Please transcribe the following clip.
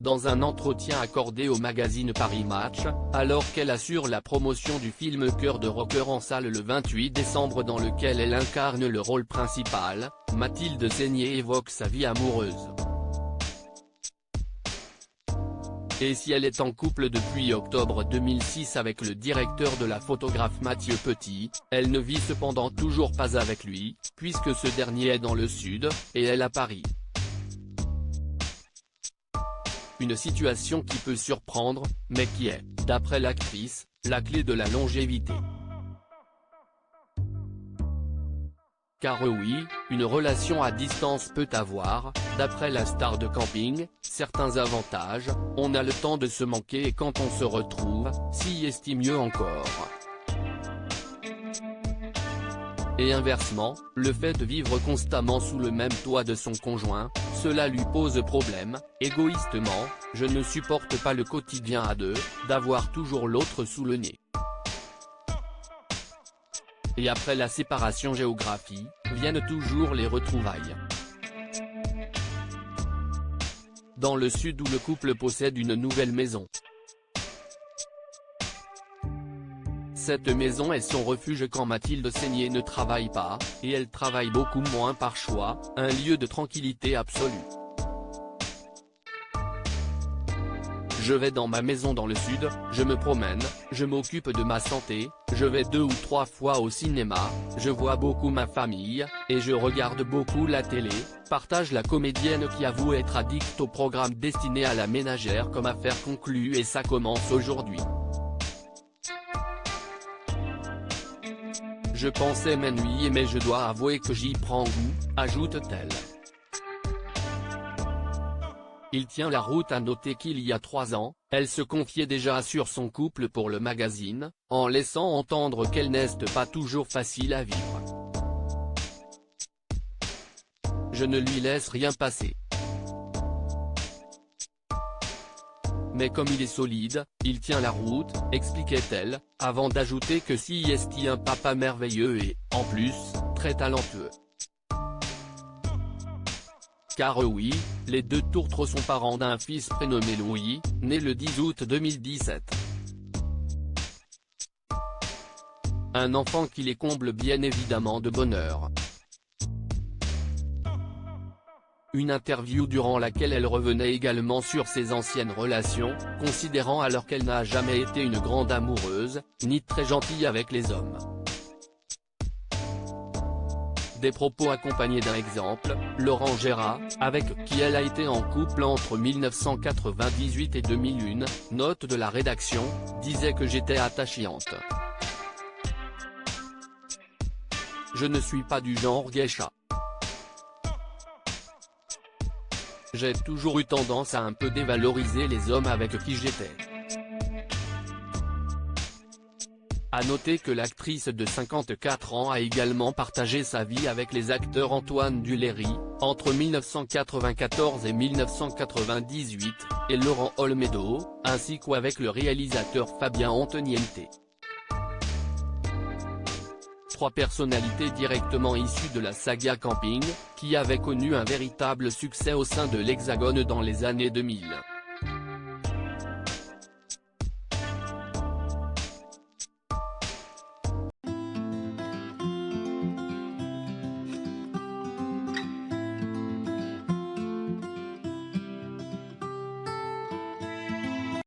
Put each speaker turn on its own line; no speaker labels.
dans un entretien accordé au magazine Paris Match, alors qu'elle assure la promotion du film Cœur de rocker en salle le 28 décembre dans lequel elle incarne le rôle principal, Mathilde Seigner évoque sa vie amoureuse. Et si elle est en couple depuis octobre 2006 avec le directeur de la photographe Mathieu Petit, elle ne vit cependant toujours pas avec lui, puisque ce dernier est dans le sud, et elle à Paris. Une situation qui peut surprendre, mais qui est, d'après l'actrice, la clé de la longévité. Car oui, une relation à distance peut avoir, d'après la star de camping, certains avantages. On a le temps de se manquer et quand on se retrouve, si est mieux encore. Et inversement, le fait de vivre constamment sous le même toit de son conjoint, cela lui pose problème. Égoïstement, je ne supporte pas le quotidien à deux, d'avoir toujours l'autre sous le nez. Et après la séparation géographique, viennent toujours les retrouvailles. Dans le sud où le couple possède une nouvelle maison. Cette maison est son refuge quand Mathilde Seigner ne travaille pas, et elle travaille beaucoup moins par choix, un lieu de tranquillité absolue. Je vais dans ma maison dans le sud, je me promène, je m'occupe de ma santé, je vais 2 ou 3 fois au cinéma, je vois beaucoup ma famille, et je regarde beaucoup la télé, partage la comédienne qui avoue être addict au programme destiné à la ménagère comme affaire conclue et ça commence aujourd'hui. Je pensais m'ennuyer mais je dois avouer que j'y prends goût, ajoute-t-elle. Il tient la route. À noter qu'il y a 3 ans, elle se confiait déjà sur son couple pour le magazine, en laissant entendre qu'elle n'est pas toujours facile à vivre. Je ne lui laisse rien passer. Mais comme il est solide, il tient la route, expliquait-elle, avant d'ajouter que si est un papa merveilleux et, en plus, très talentueux. Car oui, les 2 tourtres sont parents d'un fils prénommé Louis, né le 10 août 2017. Un enfant qui les comble bien évidemment de bonheur. Une interview durant laquelle elle revenait également sur ses anciennes relations, considérant alors qu'elle n'a jamais été une grande amoureuse, ni très gentille avec les hommes. Des propos accompagnés d'un exemple, Laurent Gérard, avec qui elle a été en couple entre 1998 et 2001, note de la rédaction, disait que j'étais attachante. Je ne suis pas du genre geisha. J'ai toujours eu tendance à un peu dévaloriser les hommes avec qui j'étais. À noter que l'actrice de 54 ans a également partagé sa vie avec les acteurs Antoine Duléry, entre 1994 et 1998, et Laurent Olmedo, ainsi qu'avec le réalisateur Fabien Antoniente. 3 personnalités directement issues de la saga Camping, qui avait connu un véritable succès au sein de l'Hexagone dans les années 2000.